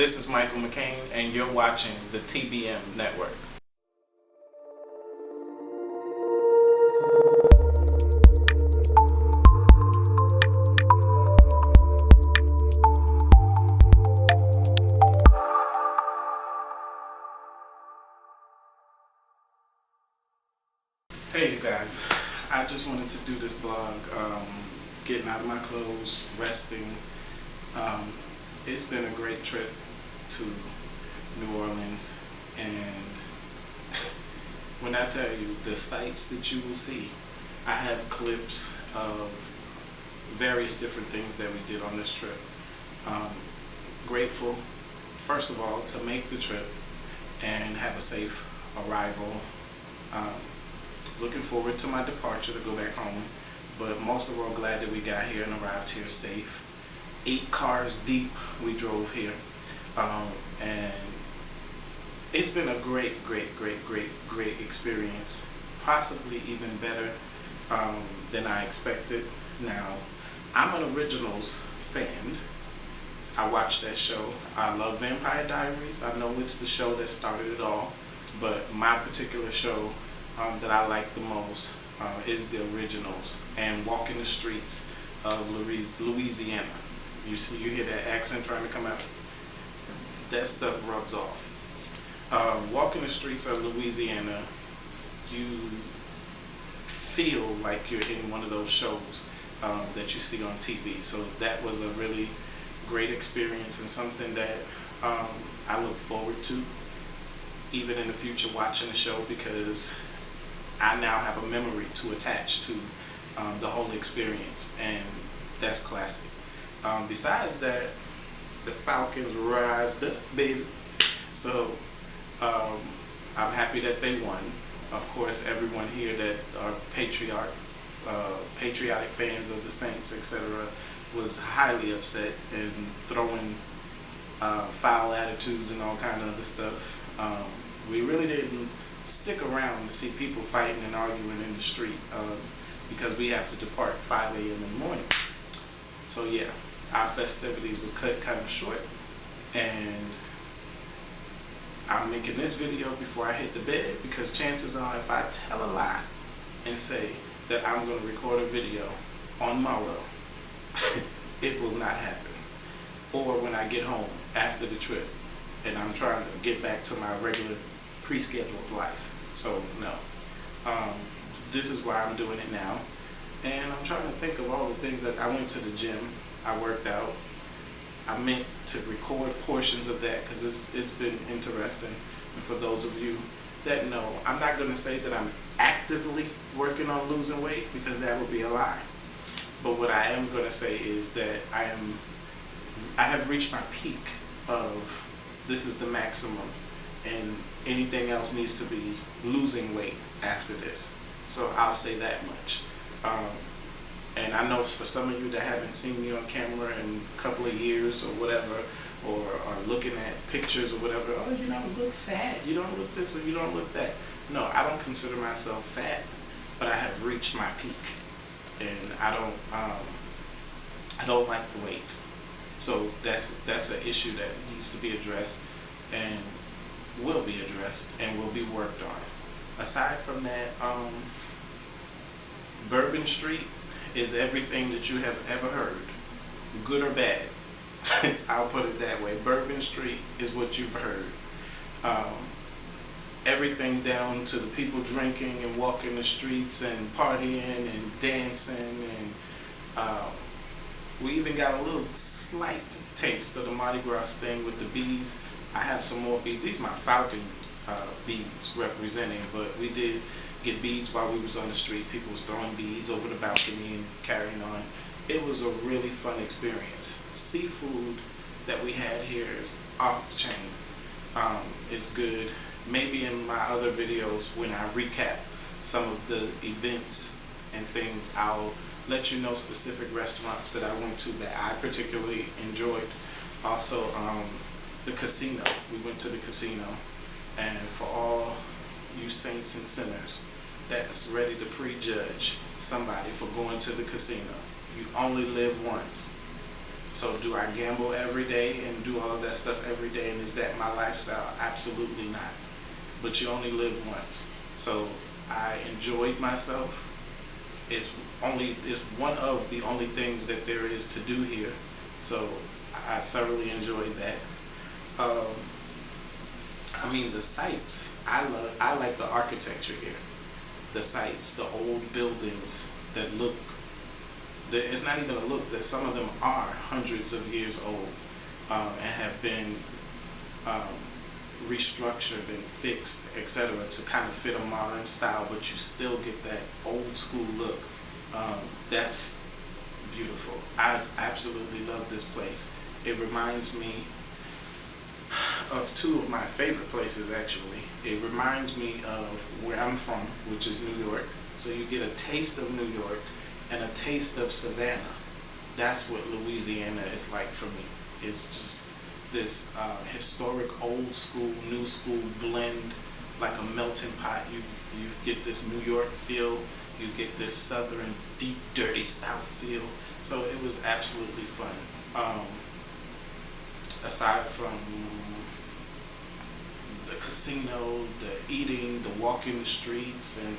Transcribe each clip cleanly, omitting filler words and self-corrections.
This is Michael McCain, and you're watching the TBM Network. Hey you guys, I just wanted to do this blog, getting out of my clothes, resting. It's been a great trip to New Orleans, and when I tell you the sights that you will see, I have clips of various different things that we did on this trip. Grateful, first of all, to make the trip and have a safe arrival. Looking forward to my departure to go back home, but most of all glad that we got here and arrived here safe. 8 cars deep we drove here, and it's been a great experience, possibly even better than I expected. Now, I'm an Originals fan. I watch that show. I love Vampire Diaries. I know it's the show that started it all, but my particular show that I like the most is the Originals and Walking the Streets of Louisiana. You hear that accent trying to come out? That stuff rubs off. Walking the Streets of Louisiana, you feel like you're in one of those shows that you see on TV. So that was a really great experience and something that I look forward to even in the future watching the show, because I now have a memory to attach to the whole experience, and that's classic. Besides that, the Falcons rised up, baby. So I'm happy that they won. Of course, everyone here that are patriotic fans of the Saints, etc., was highly upset and throwing foul attitudes and all kind of other stuff. We really didn't stick around to see people fighting and arguing in the street because we have to depart 5 a.m. in the morning. So yeah, our festivities was cut kind of short, and I'm making this video before I hit the bed, because chances are if I tell a lie and say that I'm going to record a video on morrow, it will not happen. Or when I get home after the trip and I'm trying to get back to my regular pre-scheduled life. So no, this is why I'm doing it now, and I'm trying to think of all the things that I went to the gym, I worked out. I meant to record portions of that because it's been interesting. And for those of you that know, I'm not going to say that I'm actively working on losing weight, because that would be a lie. But what I am going to say is that I have reached my peak of this is the maximum, and anything else needs to be losing weight after this. So I'll say that much. And I know for some of you that haven't seen me on camera in a couple of years or whatever, or are looking at pictures or whatever, oh, you don't look fat, you don't look this, or you don't look that. No, I don't consider myself fat, but I have reached my peak, and I don't like the weight. So that's an issue that needs to be addressed, and will be addressed, and will be worked on. Aside from that, Bourbon Street is everything that you have ever heard, good or bad. I'll put it that way. Bourbon Street is what you've heard. Everything down to the people drinking and walking the streets and partying and dancing, and we even got a little slight taste of the Mardi Gras thing with the beads. I have some more beads. These are my Falcon beads representing, but we did get beads while we was on the street. People was throwing beads over the balcony and carrying on. It was a really fun experience. Seafood that we had here is off the chain. It's good. Maybe in my other videos, when I recap some of the events and things, I'll let you know specific restaurants that I went to that I particularly enjoyed. Also, the casino. We went to the casino, and for all you saints and sinners that's ready to prejudge somebody for going to the casino, you only live once. So do I gamble every day and do all of that stuff every day, and is that my lifestyle? Absolutely not. But you only live once. So I enjoyed myself. It's one of the only things that there is to do here. So I thoroughly enjoyed that. I mean, the sites, I like the architecture here. The sites, the old buildings that look, it's not even a look, that some of them are hundreds of years old, and have been restructured and fixed, etc., to kind of fit a modern style, but you still get that old school look. That's beautiful. I absolutely love this place. It reminds me of two of my favorite places, actually. It reminds me of where I'm from, which is New York. So you get a taste of New York and a taste of Savannah. That's what Louisiana is like for me. It's just this historic old school, new school blend, like a melting pot. You get this New York feel, you get this southern, deep, dirty South feel. So it was absolutely fun. Aside from the casino, the eating, the walking the streets, and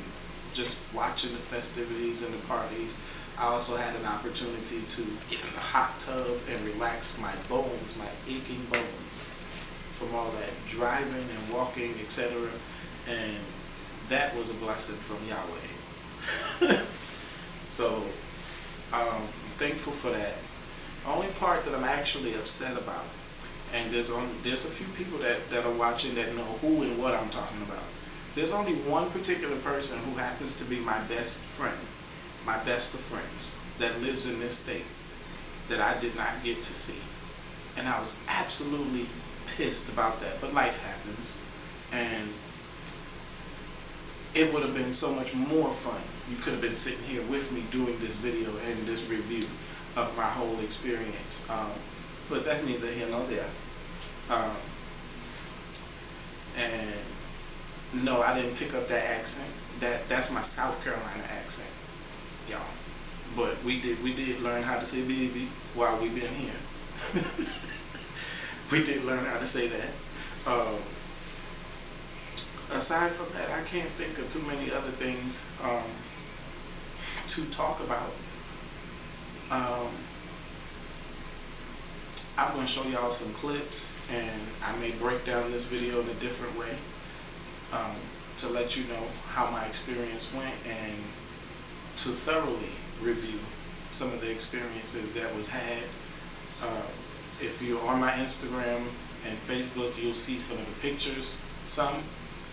just watching the festivities and the parties, I also had an opportunity to get in the hot tub and relax my bones, my aching bones, from all that driving and walking, etc. And that was a blessing from Yahweh. So I'm thankful for that. The only part that I'm actually upset about, and there's a few people that are watching that know who and what I'm talking about. There's only one particular person who happens to be my best friend, my best of friends, that lives in this state, that I did not get to see. And I was absolutely pissed about that, but life happens. And it would have been so much more fun. You could have been sitting here with me doing this video and this review of my whole experience. But that's neither here nor there. And no, I didn't pick up that accent. That's my South Carolina accent, y'all. But we did learn how to say baby while we've been here. We did learn how to say that. Aside from that, I can't think of too many other things to talk about. I'm going to show y'all some clips, and I may break down this video in a different way to let you know how my experience went, and to thoroughly review some of the experiences that was had. If you're on my Instagram and Facebook, you'll see some of the pictures. Some,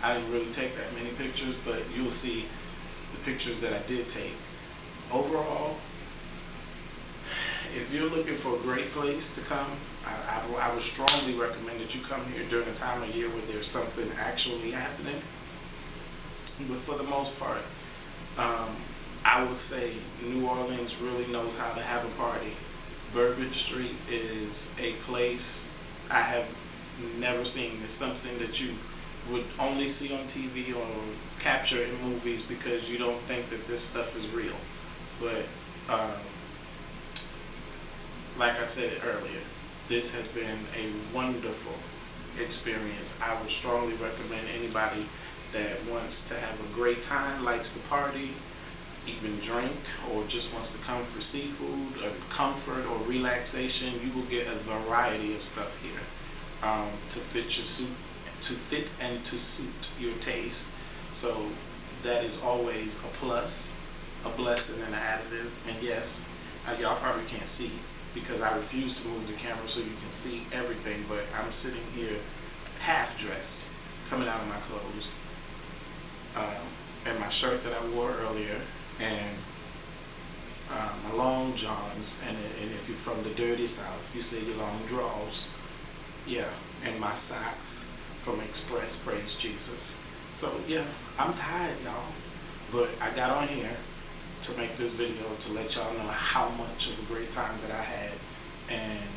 I didn't really take that many pictures, but you'll see the pictures that I did take. Overall, if you're looking for a great place to come, I would strongly recommend that you come here during a time of year where there's something actually happening. But for the most part, I would say New Orleans really knows how to have a party. Bourbon Street is a place I have never seen. It's something that you would only see on TV or capture in movies because you don't think that this stuff is real. But like I said earlier, this has been a wonderful experience. I would strongly recommend anybody that wants to have a great time, likes to party, even drink, or just wants to come for seafood or comfort or relaxation. You will get a variety of stuff here to fit and to suit your taste. So that is always a plus, a blessing, and an additive. And yes, y'all probably can't see because I refuse to move the camera so you can see everything, but I'm sitting here half dressed, coming out of my clothes, and my shirt that I wore earlier, and my long johns, and if you're from the dirty South, you say your long draws. Yeah, and my socks from Express, praise Jesus. So yeah, I'm tired, y'all, but I got on here to make this video to let y'all know how much of a great time that I had, and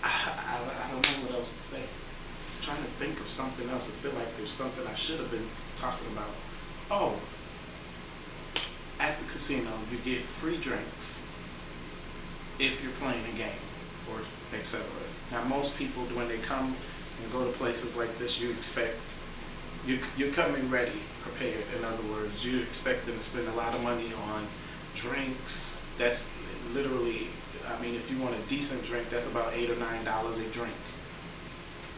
I don't know what else to say. I'm trying to think of something else. I feel like there's something I should have been talking about. Oh, at the casino you get free drinks if you're playing a game or etc. Now most people, when they come and go to places like this, you expect, you're coming ready, prepared. In other words, you expect them to spend a lot of money on drinks. That's literally, I mean, if you want a decent drink, that's about $8 or $9 a drink.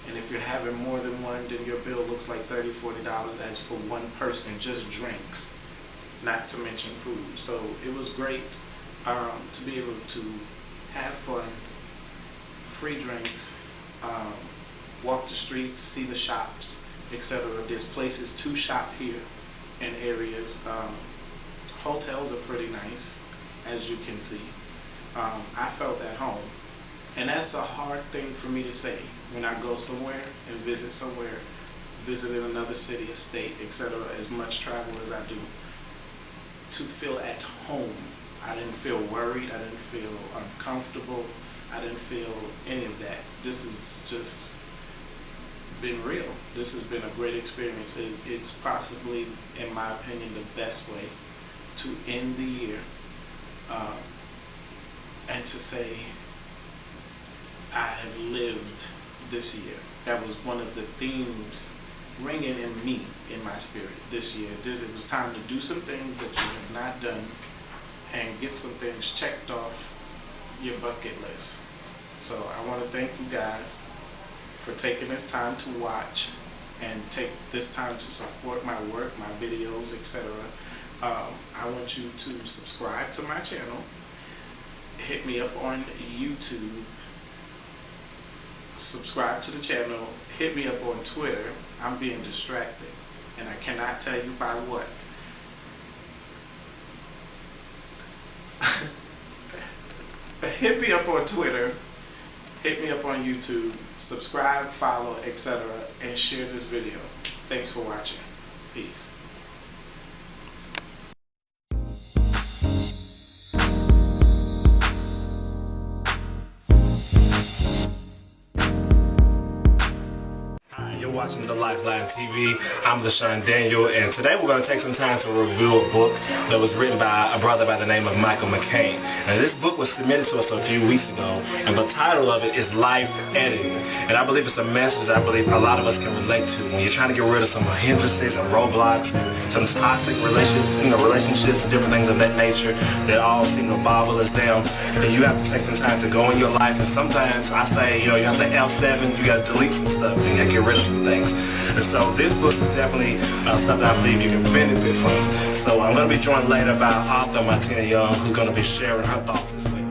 And if you're having more than one, then your bill looks like $30, $40 as for one person, just drinks, not to mention food. So it was great to be able to have fun, free drinks, walk the streets, see the shops, etc. There's places to shop here in areas. Hotels are pretty nice, as you can see. I felt at home. And that's a hard thing for me to say when I go somewhere and visit somewhere, visit in another city, a state, etc., as much travel as I do, to feel at home. I didn't feel worried, I didn't feel uncomfortable, I didn't feel any of that. This has just been real. This has been a great experience. It's possibly, in my opinion, the best way to end the year, and to say, I have lived this year. That was one of the themes ringing in me, in my spirit this year. It was time to do some things that you have not done and get some things checked off your bucket list. So I want to thank you guys for taking this time to watch and take this time to support my work, my videos, etc. I want you to subscribe to my channel. Hit me up on YouTube. Subscribe to the channel. Hit me up on Twitter. I'm being distracted, and I cannot tell you by what. Hit me up on Twitter. Hit me up on YouTube. Subscribe, follow, etc., and share this video. Thanks for watching. Peace. Watching the Lifeline TV. I'm LaShawn Daniel, and today we're going to take some time to review a book that was written by a brother by the name of Michael McCain. Now, this book was submitted to us a few weeks ago, and the title of it is Life Editing. And I believe it's a message that I believe a lot of us can relate to when you're trying to get rid of some hindrances and roadblocks, some toxic relationships, different things of that nature that all seem to bother us down. And you have to take some time to go in your life, and sometimes I say, you have the L7, you got to delete some stuff, and you got to get rid of some things. And so this book is definitely something I believe you can benefit from. So I'm going to be joined later by author Martina Young, who's going to be sharing her thoughts this week.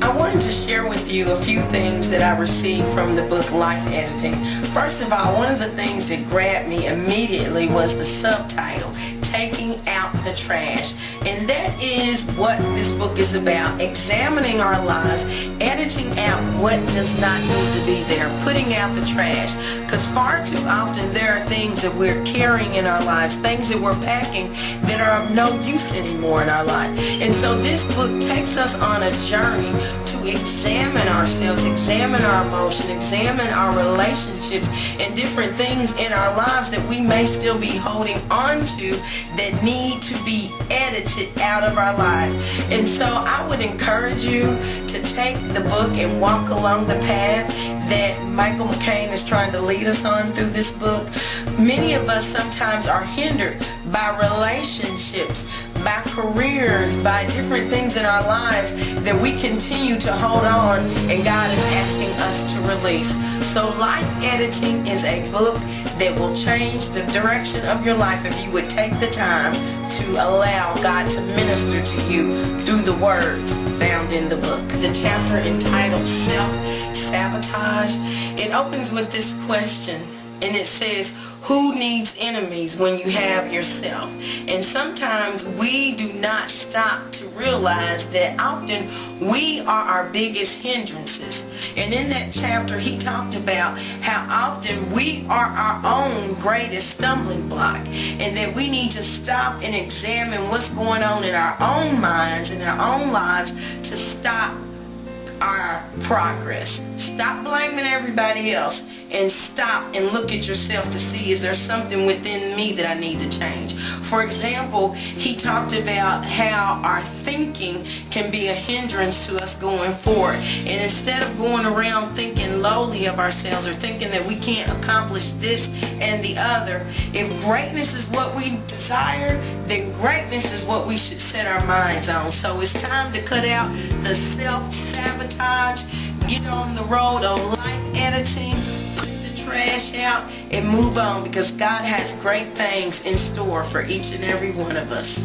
I wanted to share with you a few things that I received from the book Life Editing. First of all, one of the things that grabbed me immediately was the subtitle, Taking Out the Trash. And that is what this book is about, examining our lives, editing out what does not need to be there, putting out the trash. Because far too often there are things that we're carrying in our lives, things that we're packing that are of no use anymore in our life. And so this book takes us on a journey to examine ourselves, examine our emotion, examine our relationships, and different things in our lives that we may still be holding on to that need to be edited out of our life. And so I would encourage you to take the book and walk along the path that Michael McCain is trying to lead us on through this book. Many of us sometimes are hindered by relationships, by careers, by different things in our lives that we continue to hold on, and God is asking us to release. So Life Editing is a book that will change the direction of your life if you would take the time to allow God to minister to you through the words found in the book. The chapter entitled Self-Sabotage, it opens with this question, and it says, who needs enemies when you have yourself? And sometimes we do not stop to realize that often we are our biggest hindrances. And in that chapter he talked about how often we are our own greatest stumbling block, and that we need to stop and examine what's going on in our own minds and our own lives to stop our progress. Stop blaming everybody else and stop and look at yourself to see, is there something within me that I need to change? For example, he talked about how our thinking can be a hindrance to us going forward. And instead of going around thinking lowly of ourselves or thinking that we can't accomplish this and the other, if greatness is what we desire, then greatness is what we should set our minds on. So it's time to cut out the self-sabotage, get on the road of life editing, put the trash out, and move on, because God has great things in store for each and every one of us.